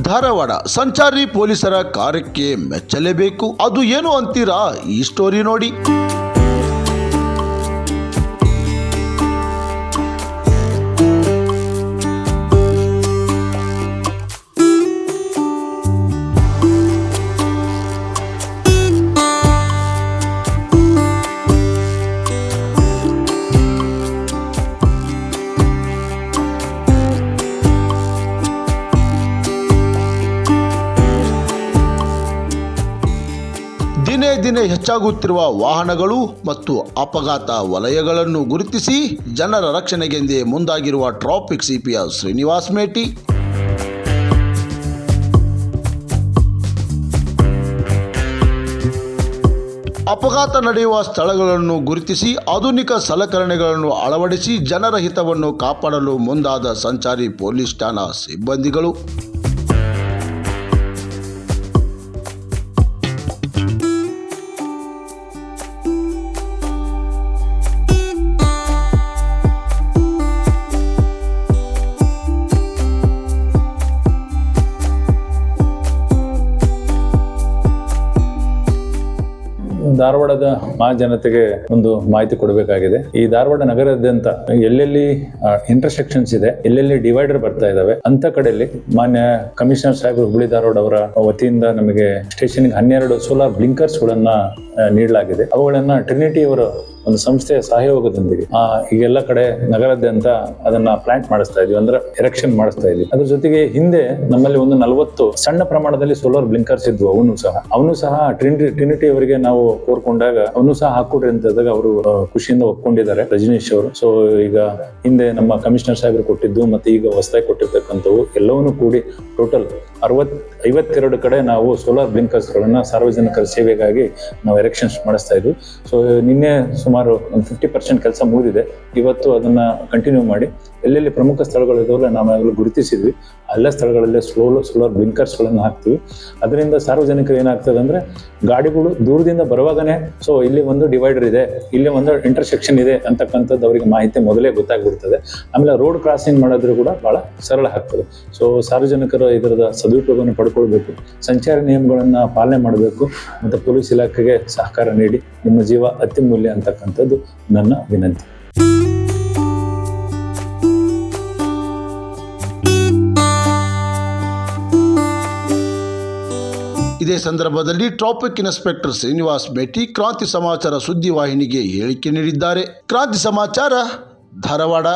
ಧಾರವಾಡ ಸಂಚಾರಿ ಪೊಲೀಸರ ಕಾರ್ಯಕ್ಕೆ ಮೆಚ್ಚಲೇಬೇಕು. ಅದು ಏನು ಅಂತೀರಾ? ಈ ಸ್ಟೋರಿ ನೋಡಿ. ದಿನೇ ದಿನೇ ಹೆಚ್ಚಾಗುತ್ತಿರುವ ವಾಹನಗಳು ಮತ್ತು ಅಪಘಾತ ವಲಯಗಳನ್ನು ಗುರುತಿಸಿ ಜನರ ರಕ್ಷಣೆಗೆಂದೇ ಮುಂದಾಗಿರುವ ಟ್ರಾಫಿಕ್ ಸಿಪಿಯ ಶ್ರೀನಿವಾಸ್ ಮೇಟಿ ಅಪಘಾತ ನಡೆಯುವ ಸ್ಥಳಗಳನ್ನು ಗುರುತಿಸಿ ಆಧುನಿಕ ಸಲಕರಣೆಗಳನ್ನು ಅಳವಡಿಸಿ ಜನರ ಹಿತವನ್ನು ಕಾಪಾಡಲು ಮುಂದಾದ ಸಂಚಾರಿ ಪೊಲೀಸ್ ಠಾಣಾ ಸಿಬ್ಬಂದಿಗಳು. ಧಾರವಾಡದ ಜನತೆಗೆ ಒಂದು ಮಾಹಿತಿ ಕೊಡಬೇಕಾಗಿದೆ. ಈ ಧಾರವಾಡ ನಗರದಾದ್ಯಂತ ಎಲ್ಲೆಲ್ಲಿ ಇಂಟರ್ಸೆಕ್ಷನ್ಸ್ ಇದೆ, ಎಲ್ಲೆಲ್ಲಿ ಡಿವೈಡರ್ ಬರ್ತಾ ಇದಾವೆ ಅಂತ ಕಡೆಯಲ್ಲಿ ಮಾನ್ಯ ಕಮಿಷನರ್ ಸಾಹೇಬರು ಹುಬ್ಳಿ ಧಾರವಾಡ ಅವರ ವತಿಯಿಂದ ನಮಗೆ ಸ್ಟೇಷನ್ಗೆ 12 ಸೋಲಾರ್ ಬ್ಲಿಂಕರ್ಸ್ ಗಳನ್ನ ನೀಡಲಾಗಿದೆ. ಅವುಗಳನ್ನ ಟ್ರಿನಿಟಿ ಅವರ ಒಂದು ಸಂಸ್ಥೆಯ ಸಹಯೋಗದೊಂದಿಗೆ ಈಗೆಲ್ಲ ಕಡೆ ನಗರಾದ್ಯಂತ ಅದನ್ನ ಪ್ಲಾಂಟ್ ಮಾಡಿಸ್ತಾ ಇದೀವಿ, ಅಂದ್ರೆ ಎರೆಕ್ಷನ್ ಮಾಡಿಸ್ತಾ ಇದೀವಿ. ಅದ್ರ ಜೊತೆಗೆ ಹಿಂದೆ ನಮ್ಮಲ್ಲಿ ಒಂದು 40 ಸಣ್ಣ ಪ್ರಮಾಣದಲ್ಲಿ ಸೋಲಾರ್ ಬ್ಲಿಂಕರ್ಸ್ ಇದ್ವು. ಅವನು ಸಹ ಟ್ರಿನಿಟಿ ಅವರಿಗೆ ನಾವು ಕೋರ್ಕೊಂಡಾಗ ಅವನು ಸಹ ಹಾಕೊಡ್ರಿ ಅಂತಂದಾಗ ಅವರು ಖುಷಿಯಿಂದ ಒಪ್ಕೊಂಡಿದ್ದಾರೆ, ರಜನೀಶ್ ಅವರು. ಸೊ ಈಗ ಹಿಂದೆ ನಮ್ಮ ಕಮಿಷನರ್ ಸಾಹೇಬರು ಕೊಟ್ಟಿದ್ದು ಮತ್ತೆ ಈಗ ಹೊಸದಾಗಿ ಕೊಟ್ಟಿರ್ತಕ್ಕಂಥವು ಎಲ್ಲವನ್ನೂ ಕೂಡಿ ಟೋಟಲ್ 52 ಕಡೆ ನಾವು ಸೋಲಾರ್ ಬ್ಲಿಂಕರ್ಸ್ ಗಳನ್ನ ಸಾರ್ವಜನಿಕರ ಸೇವೆಗಾಗಿ ನಾವು ಎರೆಕ್ಷನ್ಸ್ ಮಾಡಿಸ್ತಾ ಇದ್ವಿ. ಸೊ ನಿನ್ನೆ ಸುಮಾರು ಒಂದು 50% ಕೆಲಸ ಮುಗಿದಿದೆ. ಇವತ್ತು ಅದನ್ನ ಕಂಟಿನ್ಯೂ ಮಾಡಿ ಎಲ್ಲೆಲ್ಲಿ ಪ್ರಮುಖ ಸ್ಥಳಗಳಿದಾವಲ್ಲ ನಾವೆಲ್ಲ ಗುರುತಿಸಿದ್ವಿ, ಎಲ್ಲ ಸ್ಥಳಗಳಲ್ಲಿ ಸೋಲಾರ್ ಬ್ಲಿಂಕರ್ಸ್ ಗಳನ್ನ ಹಾಕ್ತಿವಿ. ಅದರಿಂದ ಸಾರ್ವಜನಿಕರು ಏನಾಗ್ತದೆ ಅಂದ್ರೆ ಗಾಡಿಗಳು ದೂರದಿಂದ ಬರುವಾಗನೇ ಸೊ ಇಲ್ಲಿ ಒಂದು ಡಿವೈಡರ್ ಇದೆ, ಇಲ್ಲಿ ಒಂದು ಇಂಟರ್ಸೆಕ್ಷನ್ ಇದೆ ಅಂತಕ್ಕಂಥದ್ದು ಅವರಿಗೆ ಮಾಹಿತಿ ಮೊದಲೇ ಗೊತ್ತಾಗ್ಬಿಡ್ತದೆ. ಆಮೇಲೆ ರೋಡ್ ಕ್ರಾಸಿಂಗ್ ಮಾಡೋದ್ರೂ ಕೂಡ ಬಹಳ ಸರಳ ಆಗ್ತದೆ. ಸೊ ಸಾರ್ವಜನಿಕರು ಇದರದ ಸದುಪಯೋಗವನ್ನು ಪಡ್ಕೊಳ್ಬೇಕು, ಸಂಚಾರಿ ನಿಯಮಗಳನ್ನ ಪಾಲನೆ ಮಾಡಬೇಕು, ಮತ್ತು ಪೊಲೀಸ್ ಇಲಾಖೆಗೆ ಸಹಕಾರ ನೀಡಿ. ನಿಮ್ಮ ಜೀವ ಅತ್ಯಮೂಲ್ಯ ಅಂತಕ್ಕಂಥದ್ದು ನನ್ನ ವಿನಂತಿ. ಇದೇ ಸಂದರ್ಭದಲ್ಲಿ ಟ್ರಾಫಿಕ್ ಇನ್ಸ್ಪೆಕ್ಟರ್ ಶ್ರೀನಿವಾಸ್ ಮೇಟಿ ಕ್ರಾಂತಿ ಸಮಾಚಾರ ಸುದ್ದಿವಾಹಿನಿಗೆ ಹೇಳಿಕೆ ನೀಡಿದ್ದಾರೆ. ಕ್ರಾಂತಿ ಸಮಾಚಾರ, ಧಾರವಾಡ.